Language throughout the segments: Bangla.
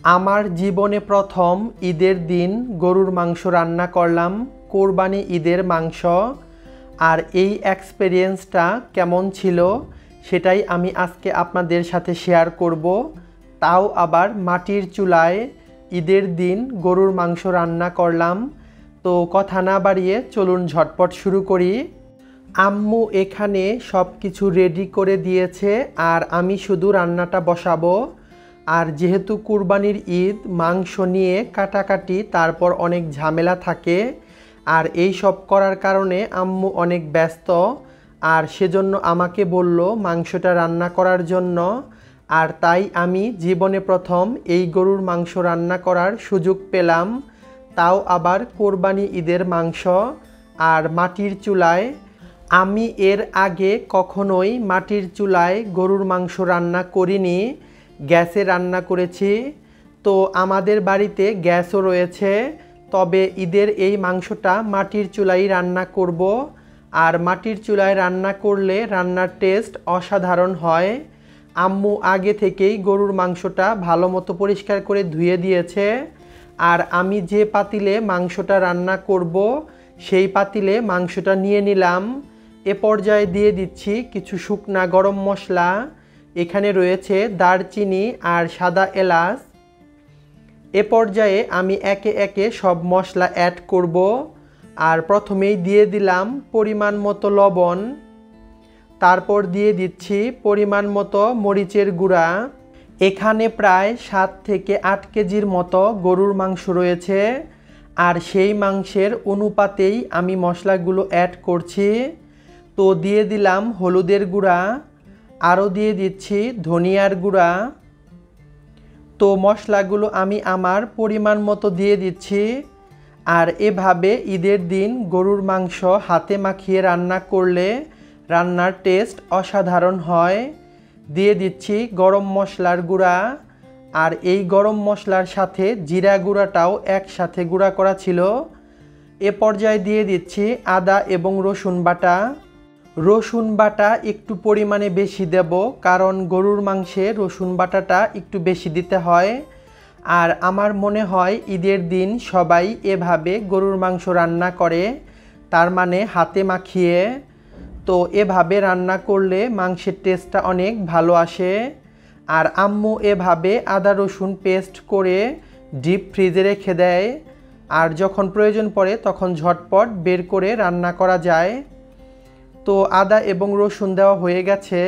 আমার জীবনে প্রথম ঈদের দিন গরুর মাংস রান্না করলাম, কোরবানি ঈদের মাংস। আর এই এক্সপেরিয়েন্সটা কেমন ছিল সেটাই আমি আজকে আপনাদের সাথে শেয়ার করব। তাও আবার মাটির চুলায় ঈদের দিন গরুর মাংস রান্না করলাম। তো কথা না বাড়িয়ে চলুন ঝটপট শুরু করি। আম্মু এখানে সব কিছু রেডি করে দিয়েছে আর আমি শুধু রান্নাটা বসাবো। আর যেহেতু কুরবানির ঈদ, মাংস নিয়ে কাটাকাটি, তারপর অনেক ঝামেলা থাকে, আর এই সব করার কারণে আম্মু অনেক ব্যস্ত। আর সেজন্য আমাকে বলল মাংসটা রান্না করার জন্য। আর তাই আমি জীবনে প্রথম এই গরুর মাংস রান্না করার সুযোগ পেলাম, তাও আবার কোরবানি ঈদের মাংস আর মাটির চুলায়। আমি এর আগে কখনোই মাটির চুলায় গরুর মাংস রান্না করিনি, গ্যাসে রান্না করেছি। তো আমাদের বাড়িতে গ্যাসও রয়েছে, তবে ঈদের এই মাংসটা মাটির চুলায় রান্না করব। আর মাটির চুলায় রান্না করলে রান্নার টেস্ট অসাধারণ হয়। আম্মু আগে থেকেই গরুর মাংসটা ভালো মতো পরিষ্কার করে ধুয়ে দিয়েছে। আর আমি যে পাতিলে মাংসটা রান্না করব সেই পাতিলে মাংসটা নিয়ে নিলাম। এ পর্যায়ে দিয়ে দিচ্ছি কিছু শুকনা গরম মশলা। এখানে রয়েছে দারচিনি আর সাদা এলাচ। এ পর্যায়ে আমি একে একে সব মশলা অ্যাড করব। আর প্রথমেই দিয়ে দিলাম পরিমাণ মতো লবণ, তারপর দিয়ে দিচ্ছি পরিমাণ মতো মরিচের গুঁড়া। এখানে প্রায় 7 থেকে 8 কেজির মতো গরুর মাংস রয়েছে, আর সেই মাংসের অনুপাতেই আমি মশলাগুলো অ্যাড করছি। তো দিয়ে দিলাম হলুদের গুঁড়া, আরও দিয়ে দিচ্ছি ধনিয়ার গুঁড়া। তো মশলাগুলো আমি আমার পরিমাণ মতো দিয়ে দিচ্ছি। আর এভাবে ঈদের দিন গরুর মাংস হাতে মাখিয়ে রান্না করলে রান্নার টেস্ট অসাধারণ হয়। দিয়ে দিচ্ছি গরম মশলার গুঁড়া, আর এই গরম মশলার সাথে জিরা গুঁড়াটাও একসাথে গুঁড়া করা ছিল। এ পর্যায়ে দিয়ে দিচ্ছি আদা এবং রসুন বাটা। রসুন বাটা একটু পরিমাণে বেশি দেব, কারণ গরুর মাংসে রসুন বাটাটা একটু বেশি দিতে হয়। আর আমার মনে হয় ঈদের দিন সবাই এভাবে গরুর মাংস রান্না করে, তার মানে হাতে মাখিয়ে। তো এভাবে রান্না করলে মাংসের টেস্টটা অনেক ভালো আসে। আর আম্মু এভাবে আদা রসুন পেস্ট করে ডিপ ফ্রিজে রেখে দেয়, আর যখন প্রয়োজন পড়ে তখন ঝটপট বের করে রান্না করা যায়। তো আদা এবং রসুন দেওয়া হয়ে গেছে।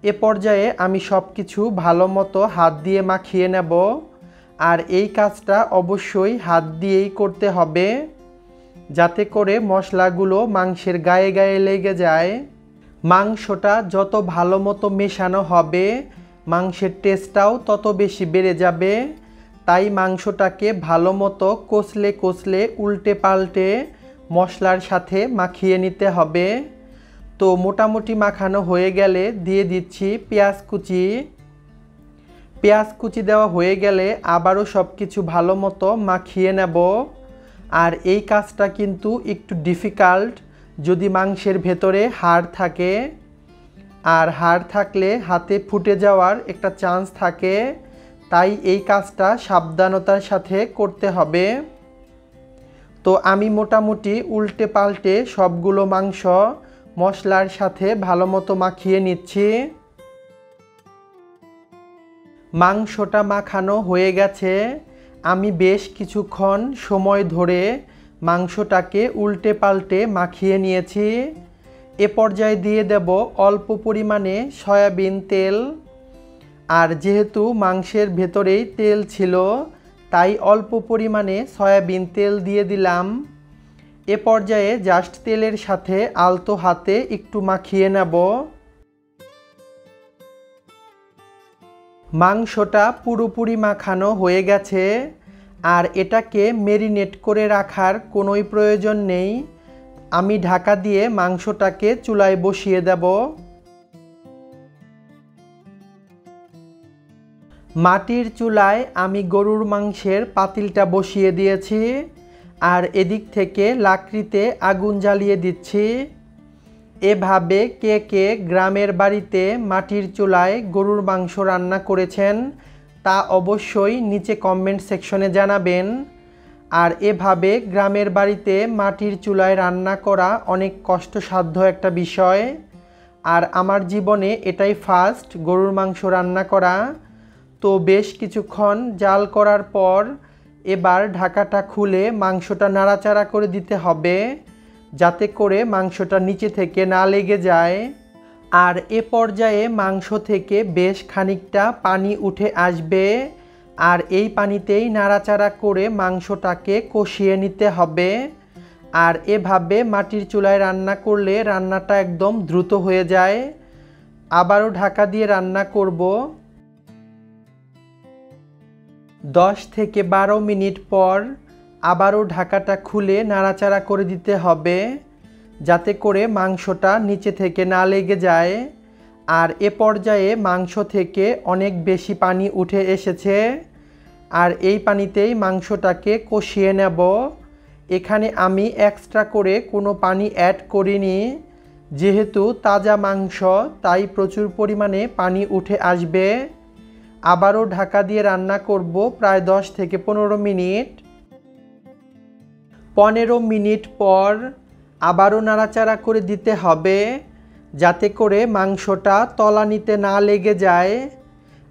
এ পর্যায়ে আমি সব কিছু ভালো মতো হাত দিয়ে মাখিয়ে নেব। আর এই কাজটা অবশ্যই হাত দিয়েই করতে হবে, যাতে করে মশলাগুলো মাংসের গায়ে গায়ে লেগে যায়। মাংসটা যত ভালো মতো মেশানো হবে মাংসের টেস্টটাও তত বেশি বেড়ে যাবে। তাই মাংসটাকে ভালো মতো কষলে কষলে উল্টে পাল্টে মশলার সাথে মাখিয়ে নিতে হবে। তো মোটামুটি মাখানো হয়ে গেলে দিয়ে দিচ্ছি পেঁয়াজ কুচি। পেঁয়াজ কুচি দেওয়া হয়ে গেলে আবারও সব কিছু ভালো মতো মাখিয়ে নেব। আর এই কাজটা কিন্তু একটু ডিফিকাল্ট যদি মাংসের ভেতরে হাড় থাকে, আর হাড় থাকলে হাতে ফুটে যাওয়ার একটা চান্স থাকে। তাই এই কাজটা সাবধানতার সাথে করতে হবে। তো আমি মোটামুটি উল্টে পাল্টে সবগুলো মাংস মশলার সাথে ভালো মতো মাখিয়ে নিচ্ছি। মাংসটা মাখানো হয়ে গেছে। আমি বেশ কিছুক্ষণ সময় ধরে মাংসটাকে উল্টে পাল্টে মাখিয়ে নিয়েছি। এ পর্যায়ে দিয়ে দেব অল্প পরিমাণে সয়াবিন তেল। আর যেহেতু মাংসের ভেতরেই তেল ছিল, তাই অল্প পরিমাণে সয়াবিন তেল দিয়ে দিলাম। এ পর্যায়ে জাস্ট তেলের সাথে আলতো হাতে একটু মাখিয়ে নেব। মাংসটা পুরোপুরি মাখানো হয়ে গেছে, আর এটাকে ম্যারিনেট করে রাখার কোনোই প্রয়োজন নেই। আমি ঢাকা দিয়ে মাংসটাকে চুলায় বসিয়ে দেব। মাটির চুলায় আমি গরুর মাংসের পাতিলটা বসিয়ে দিয়েছি, আর এদিক থেকে লাকড়িতে আগুন জ্বালিয়ে দিচ্ছি। এভাবে কে কে গ্রামের বাড়িতে মাটির চুলায় গরুর মাংস রান্না করেছেন তা অবশ্যই নিচে কমেন্ট সেকশনে জানাবেন। আর এভাবে গ্রামের বাড়িতে মাটির চুলায় রান্না করা অনেক কষ্টসাধ্য একটা বিষয়। আর আমার জীবনে এটাই ফার্স্ট গরুর মাংস রান্না করা। তো বেশ কিছুক্ষণ জাল করার পর এবার ঢাকাটা খুলে মাংসটা নাড়াচাড়া করে দিতে হবে, যাতে করে মাংসটা নিচে থেকে না লেগে যায়। আর এ পর্যায়ে মাংস থেকে বেশ খানিকটা পানি উঠে আসবে, আর এই পানিতেই নাড়াচাড়া করে মাংসটাকে কষিয়ে নিতে হবে। আর এভাবে মাটির চুলায় রান্না করলে রান্নাটা একদম দ্রুত হয়ে যায়। আবারও ঢাকা দিয়ে রান্না করব। 10 থেকে 12 মিনিট পর আবারও ঢাকাটা খুলে নাড়াচাড়া করে দিতে হবে, যাতে করে মাংসটা নিচে থেকে না লেগে যায়। আর এ পর্যায়ে মাংস থেকে অনেক বেশি পানি উঠে এসেছে, আর এই পানিতেই মাংসটাকে কষিয়ে নেব। এখানে আমি এক্সট্রা করে কোনো পানি অ্যাড করিনি, যেহেতু তাজা মাংস তাই প্রচুর পরিমাণে পানি উঠে আসবে। আবারও ঢাকা দিয়ে রান্না করব প্রায় 10 থেকে 15 মিনিট। 15 মিনিট পর আবারও নাড়াচাড়া করে দিতে হবে, যাতে করে মাংসটা তলানিতে না লেগে যায়।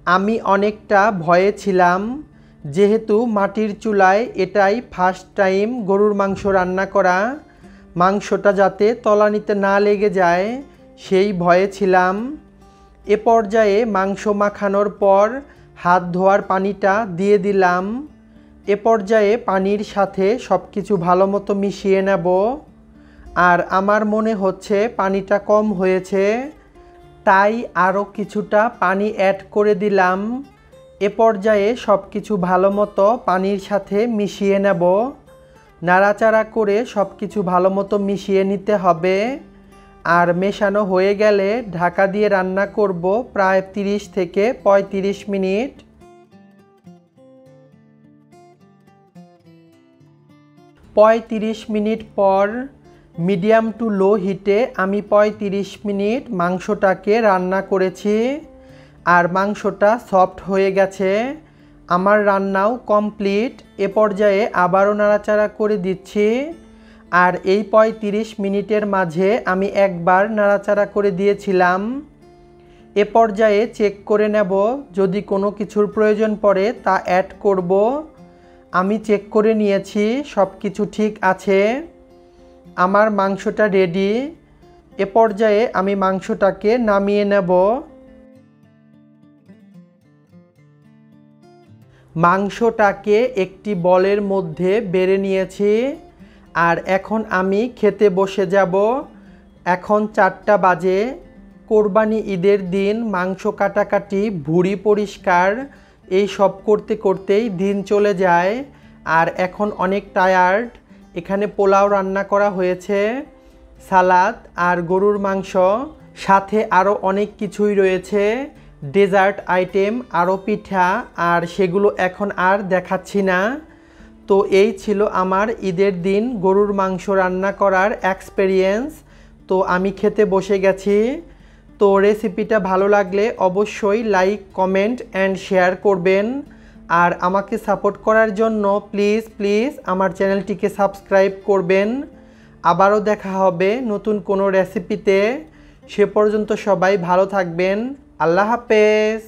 আমি অনেকটা ভয়ে ছিলাম, যেহেতু মাটির চুলায় এটাই ফার্স্ট টাইম গরুর মাংস রান্না করা। মাংসটা যাতে তলানিতে না লেগে যায় সেই ভয়ে ছিলাম। এ পর্যায়ে মাংস মাখানোর পর হাত ধোয়ার পানিটা দিয়ে দিলাম। এ পর্যায়ে পানির সাথে সব কিছু ভালো মতো মিশিয়ে নেব। আর আমার মনে হচ্ছে পানিটা কম হয়েছে, তাই আরও কিছুটা পানি অ্যাড করে দিলাম। এ পর্যায়ে সব কিছু ভালো মতো পানির সাথে মিশিয়ে নেব। নাড়াচাড়া করে সব কিছু ভালো মতো মিশিয়ে নিতে হবে। আর মেশানো হয়ে গেলে ঢাকা দিয়ে রান্না করব প্রায় 30 থেকে 35 মিনিট। 35 মিনিট পর মিডিয়াম টু লো হিটে আমি 35 মিনিট মাংসটাকে রান্না করেছি, আর মাংসটা সফট হয়ে গেছে। আমার রান্নাও কমপ্লিট। এ পর্যায়ে আবারও নাড়াচাড়া করে দিচ্ছি। আর এই 35 মিনিটের মাঝে আমি একবার নাড়াচাড়া করে দিয়েছিলাম। এ পর্যায়ে চেক করে নেব, যদি কোনো কিছুর প্রয়োজন পড়ে তা অ্যাড করব। আমি চেক করে নিয়েছি, সব কিছু ঠিক আছে। আমার মাংসটা রেডি। এ পর্যায়ে আমি মাংসটাকে নামিয়ে নেব। মাংসটাকে একটি বলের মধ্যে বেড়ে নিয়েছি, আর এখন আমি খেতে বসে যাব। এখন 4টা বাজে। কোরবানি ঈদের দিন মাংস কাটাকাটি, ভুঁড়ি পরিষ্কার, এই সব করতে করতেই দিন চলে যায়। আর এখন অনেক টায়ার্ড। এখানে পোলাও রান্না করা হয়েছে, সালাদ আর গরুর মাংস, সাথে আরও অনেক কিছুই রয়েছে, ডেজার্ট আইটেম, আরও পিঠা, আর সেগুলো এখন আর দেখাচ্ছি না। তো এই ছিল আমার ঈদের দিন গরুর মাংস রান্না করার এক্সপেরিয়েন্স। তো আমি খেতে বসে গেছি। তো রেসিপিটা ভালো লাগলে অবশ্যই লাইক, কমেন্ট অ্যান্ড শেয়ার করবেন। আর আমাকে সাপোর্ট করার জন্য প্লিজ আমার চ্যানেলটিকে সাবস্ক্রাইব করবেন। আবারও দেখা হবে নতুন কোনো রেসিপিতে। সে পর্যন্ত সবাই ভালো থাকবেন। আল্লাহ হাফেজ।